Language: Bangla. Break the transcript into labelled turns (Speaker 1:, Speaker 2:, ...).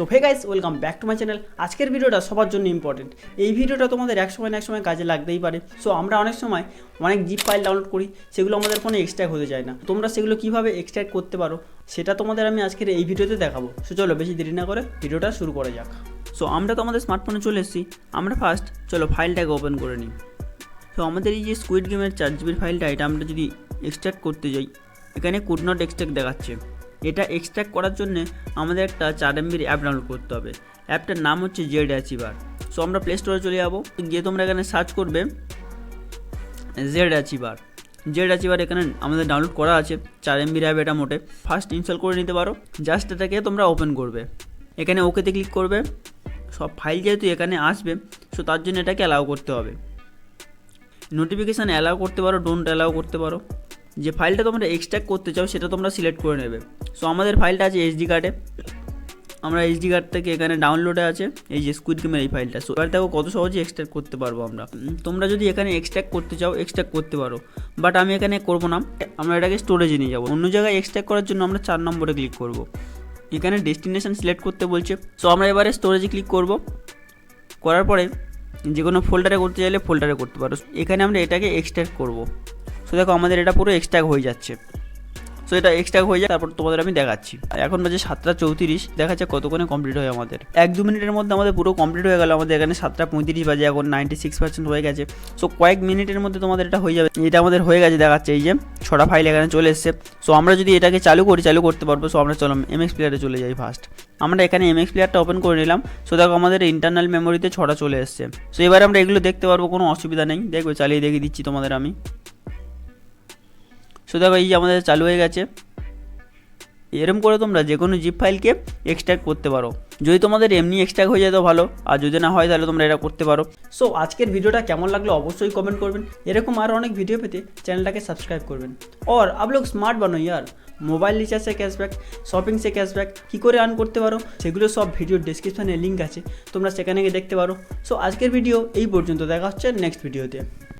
Speaker 1: So hey guys, welcome back to my channel. আজকের ভিডিওটা সবার জন্য ইম্পর্টেন্ট। এই ভিডিওটা তোমাদের এক সময় না এক সময় কাজে লাগতেই পারে। সো আমরা অনেক সময় অনেক জিপ ফাইল ডাউনলোড করি, সেগুলো আমাদের ফোনে এক্সট্র্যাক্ট হতে চায় না। তোমরা সেগুলো কীভাবে এক্সট্র্যাক্ট করতে পারো সেটা তোমাদের আমি আজকের এই ভিডিওতে দেখাবো। সো চলো বেশি দেরি না করে ভিডিওটা শুরু করা যাক। সো আমরা তো আমাদের স্মার্টফোনে চলে এসেছি। আমরা ফার্স্ট চলো ফাইলটাকে ওপেন করে নিই। সো আমাদের এই যে স্কুইড গেমের 4 জিবির ফাইলটা, এটা আমরা যদি এক্সট্র্যাক্ট করতে যাই, এখানে কুড নট এক্সট্র্যাক্ট দেখাচ্ছে। এটা এক্সট্র্যাক্ট করার জন্য আমাদের একটা 4 MBর অ্যাপ ডাউনলোড করতে হবে। অ্যাপটার নাম হচ্ছে জেড অ্যাচিভার। সো আমরা প্লে স্টোরে চলে যাবো, গিয়ে তোমরা এখানে সার্চ করবে জেড অ্যাচিভার। জেড অ্যাচিভার এখানে আমাদের ডাউনলোড করা আছে। 4 MBর অ্যাপ এটা মোটে। ফার্স্ট ইনস্টল করে নিতে পারো। জাস্ট এটাকে তোমরা ওপেন করবে, এখানে ওকেতে ক্লিক করবে। সব ফাইল যেহেতু এখানে আসবে, সো তার জন্য এটাকে অ্যালাউ করতে হবে। নোটিফিকেশান অ্যালাউ করতে পারো, ডোন্ট অ্যালাউ করতে পারো। যে ফাইলটা তোমরা এক্সট্র্যাক্ট করতে চাও সেটা তোমরা সিলেক্ট করে নেবে। সো আমাদের ফাইলটা আছে এইচডি কার্ডে। আমরা এইচডি কার্ড থেকে এখানে ডাউনলোডে আছে এই যে স্কুইড গেমের এই ফাইলটা। সো ফাইলটাকে কত সহজে এক্সট্র্যাক্ট করতে পারবো আমরা। তোমরা যদি এখানে এক্সট্র্যাক্ট করতে চাও এক্সট্র্যাক্ট করতে পারো, বাট আমি এখানে করবো না। আমরা এটাকে স্টোরেজে নিয়ে যাবো। অন্য জায়গায় এক্সট্র্যাক্ট করার জন্য আমরা 4 নম্বরে ক্লিক করব। এখানে ডেস্টিনেশন সিলেক্ট করতে বলছে। সো আমরা এবারে স্টোরেজে ক্লিক করব। করার পরে যে কোনো ফোল্ডারে করতে চাইলে ফোল্ডারে করতে পারো। এখানে আমরা এটাকে এক্সট্র্যাক্ট করব। সো দেখো আমাদের এটা পুরো এক্সট্র্যাক্ট হয়ে যাচ্ছে। সো এটা এক্সট্র্যাক্ট হয়ে যায়, তারপর তোমাদের আমি দেখাচ্ছি। এখন বাজে 7:34, দেখাচ্ছে কতক্ষণে কমপ্লিট হয় আমাদের। 1-2 মিনিটের মধ্যে আমাদের পুরো কমপ্লিট হয়ে গেল। আমাদের এখানে 7:35 বাজে, এখন 96% হয়ে গেছে। সো কয়েক মিনিটের মধ্যে তোমাদের এটা হয়ে যাবে। এটা আমাদের হয়ে গেছে দেখাচ্ছে, এই যে 6টা ফাইল এখানে চলে এসছে। সো আমরা যদি এটাকে চালু করতে পারবো। সো আমরা চলো এমএক্স প্লেয়ারে চলে যাই ফার্স্ট। আমরা এখানে এমএক্স প্লেয়ারটা ওপেন করে নিলাম। সো দেখো আমাদের ইন্টারনাল মেমোরিতে 6টা চলে এসছে। সো এবার আমরা এগুলো দেখতে পারবো, কোনো অসুবিধা নেই। দেখবে চালিয়ে দেখিয়ে দিচ্ছি তোমাদের আমি। সো দেখো এই যে আমাদের চালু হয়ে গেছে। এরকম করে তোমরা যে কোনো জিপ ফাইলকে এক্সট্র্যাক্ট করতে পারো। যদি তোমাদের এমনি এক্সট্র্যাক্ট হয়ে যায় তো ভালো, আর যদি না হয় তাহলে তোমরা এটা করতে পারো। সো আজকের ভিডিওটা কেমন লাগলো অবশ্যই কমেন্ট করবেন। এরকম আরও অনেক ভিডিও পেতে চ্যানেলটাকে সাবস্ক্রাইব করবেন। और आप लोग স্মার্ট বানো ইয়ার। মোবাইল রিচার্জে ক্যাশব্যাক, শপিং সে ক্যাশব্যাক কী করে আর্ন করতে পারো সেগুলো সব ভিডিওর ডেসক্রিপশনে লিঙ্ক আছে, তোমরা সেখানে গিয়ে দেখতে পারো। সো আজকের ভিডিও এই পর্যন্ত, দেখা হচ্ছে নেক্সট ভিডিওতে।